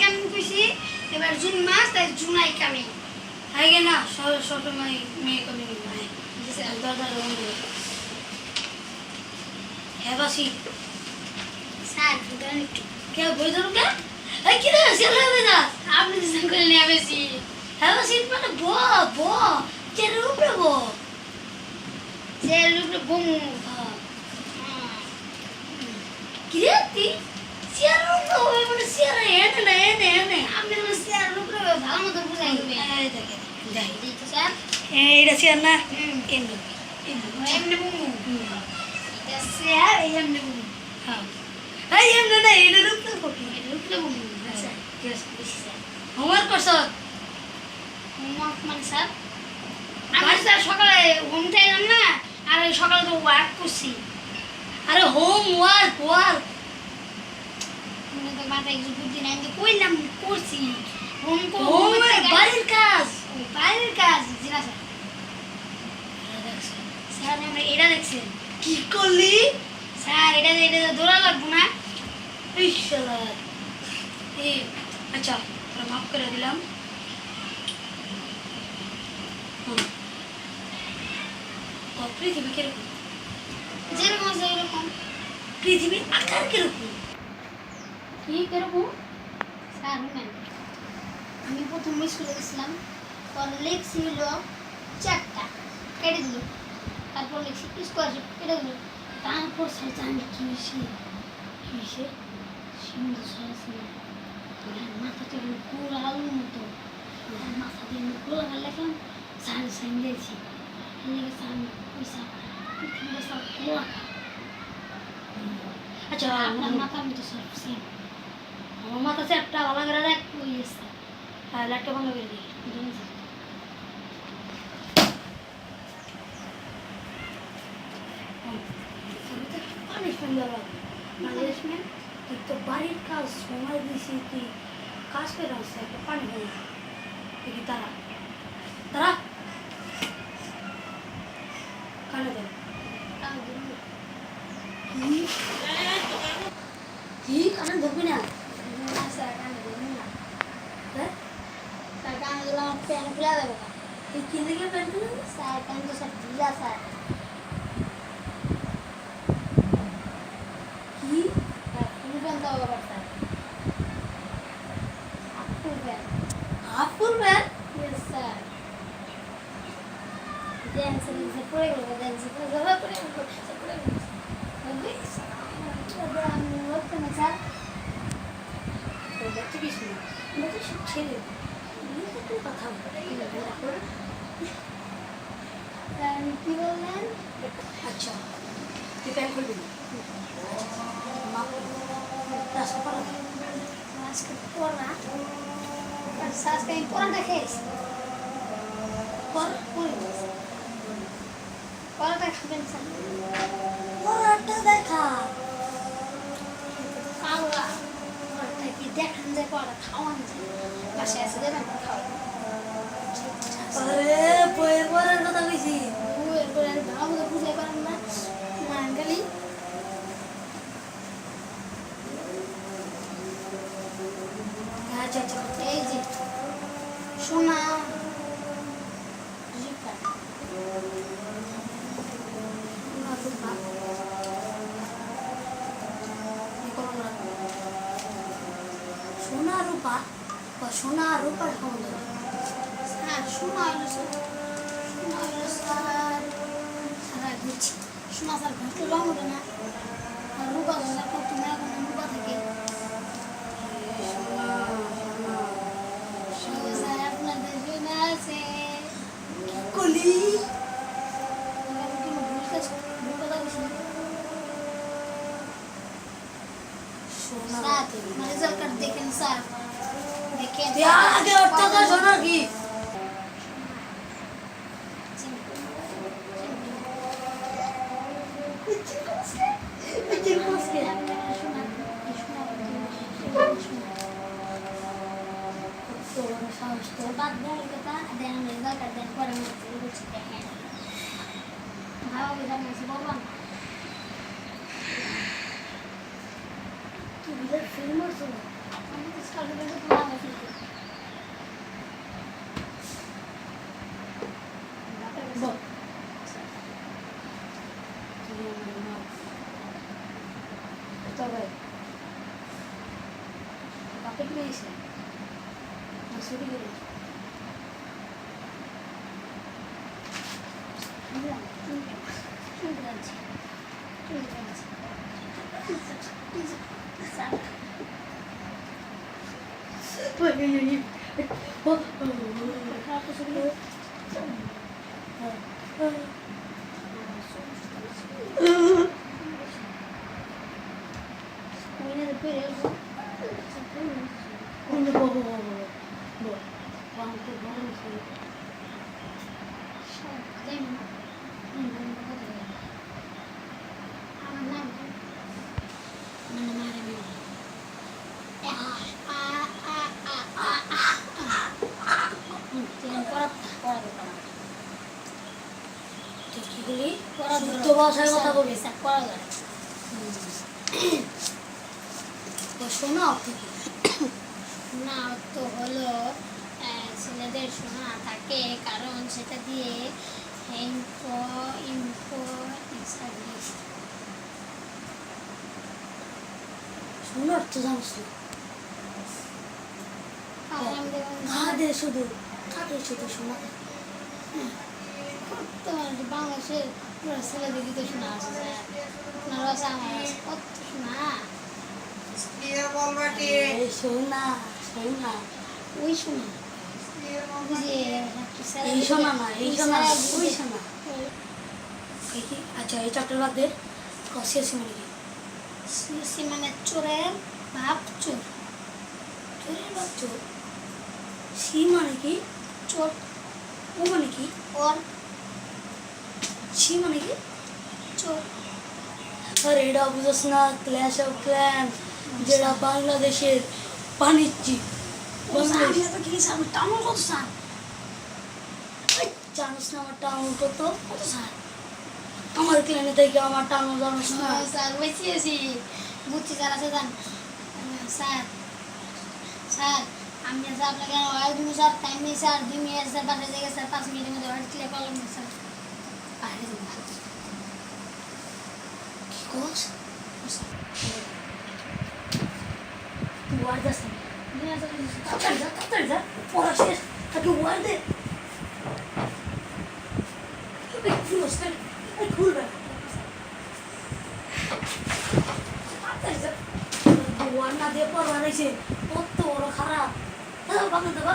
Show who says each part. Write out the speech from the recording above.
Speaker 1: Coming কইছি এবার June মাস তাই জুলাই কামিং আগে না সবসময় মে কামিং হয় দরজা বন্ধ হেবাসি স্যার বুঝলেন কে বুঝলেন কে এই কি রে সেলা বেদা আপনি জিজ্ঞেস করে নিয়ে আসি হেবাসি মানে ব ব চেরু প্রভ চেরু প্রভ কি রে তুই চেরু প্রভ মানে চেরু এনে আপনি মানে চেরু প্রভ ভালো মতো বুঝাই দিবেন এই দেখেন যাই দিতে স্যার এইটা চের না এমনি এমনি বুমু এটা স্যার এমনি বুমু হ্যাঁ এই এমনি না এটা রূপলে বুমু আচ্ছা ঠিক আছে স্যার হোমওয়ার্ক করছ হোমওয়ার্ক মানে স্যার আমি স্যার সকালে হোম টাইম না আর সকালে তো ওয়ার্ক করছি আরে হোমওয়ার্ক ওয়ার্ক মনে তো মাথায় কিছু বুদ্ধি নাই তো কইলাম করছি হোম বাড়ির কাজ জি না স্যার আমরা এটা দেখছেন কি করলি স্যার এটা দৌড়া লাগবো না আচ্ছা মাফ করে দিলাম পৃথিবী কিরকম যেরকম আছে এরকম পৃথিবীর আকার কিরকম কি কিরকম স্যার আমি প্রথম স্কুলে গেছিলাম পর লিখছি হলো 4টা কেটে দিল তারপর লিখছি স্কোয়ারশিপ কেটে দিল তারপর স্যার জানি কি হয়েছে সুন্দর সরাসরি মাথাটা গোল আলুর মতো মাথা দিয়ে গোল আলু লেখলাম স্যার সাইন দিয়েছি লিখে স্যার পয়সা পৃথিবীটা সব গোলা আচ্ছা আপনার মাথার মতো সব সেম আমার মাথা সে একটা ভালো করে দেখ ওই এসছে হ্যাঁ লাইটটা বন্ধ করে দিই পানিশমেন্ট তুই তো বাড়ির কাজ সময় দিয়েছি তুই কাজ করে আসছে একটা পানি খাই দেখি তারা কানে দেব কি কানে ধরবি না স্যার কানে ধরবি না স্যার কানে দিলে আমার প্যান খুলে দেবো তুই কি দেখে প্যান খুলে স্যার কানে তো স্যার ঢিলা sir Full man? Yes, sir. Dance is a prayer, dance is a prayer. What can I say? That's a business. But I should chill it. You have to cut out. And people man? Acha. You can put it. That's a part of it. Ask for that. Saas kayong porang dekhes. Porang dekhen sa. Porang dekha. Kawa. Porang ki dekhen je porang khawan je. Bashe ase deben khawan. Are poer porang kotha koichi. Poer porang bhalo to bujhai paran na. Mangali. আচ্ছা এই যে সোনা সোনা রূপা বা সোনা রূপার সম্বন্ধে হ্যাঁ সোনা হইল স্যার সারা ঘুরছি সোনা স্যার ঘুরতে রঙ ওঠে না রূপা কত মেলা রূপা থাকে দেখেন স্যার দেখেন আগে অর্থটা শোনা কি বাদ দেওয়ার কথা দেন রেজাল্ট দেন পরে দেখেন ভালো রেজাল্ট আছে বাবা তুই ফেমাস আমি তো হয়েছে ছুটি করে ভাষায় কথা বলবি শোনা
Speaker 2: না তো হলো ছেলেদের শোনা থাকে কারণ সেটা দিয়ে
Speaker 1: শোনা অর্থ জানিস কাদের শুধু শোনা
Speaker 2: বাংলাদেশের ছেলেদের গীত শোনা আছে আপনার আছে আমার আছে কত শোনা
Speaker 1: শোনা শোনা
Speaker 2: ওই শোনা
Speaker 1: এই শোনা না এই শোনা ওই শোনা আচ্ছা এই চারটার বাদ দে সিএসি মানে কি
Speaker 2: সিএসি মানে চোরের বাপ চোর
Speaker 1: চোরের বাপ চোর সি মানে কি
Speaker 2: চোর
Speaker 1: ও মানে কি
Speaker 2: ওর
Speaker 1: সি মানে কি
Speaker 2: চোর
Speaker 1: আরে এটা বুঝছ না ক্ল্যাশ অফ ক্ল্যান যেটা বাংলাদেশের বাণিজ্যিক
Speaker 2: আমি তো কি আমি টাউন কত সাল
Speaker 1: জানিস না আমার টাউন কত
Speaker 2: সাল
Speaker 1: আমার ক্ল্যানে থেকে আমার টাউন জানিস না
Speaker 2: স্যার বসিয়েছি বুঝছি স্যার আছে জান স্যার স্যার আমি স্যার আপনাকে আর 2 মিনিট টাইম নেই স্যার 2 মিনিট স্যার বাসায় থেকে স্যার 5 মিনিটের মধ্যে অর্ডার ক্লিয়ার করলাম না স্যার
Speaker 1: বাইরে যাবো কি করছ তুই ওয়ার্ড যাস না তাড়াতাড়ি যা পড়া শেষ তাকে ওয়ার্ড দে খুলবে তাড়াতাড়ি যা ওয়ার্ড না দিয়ে পড়া রয়েছে কত বড় খারাপ বাবা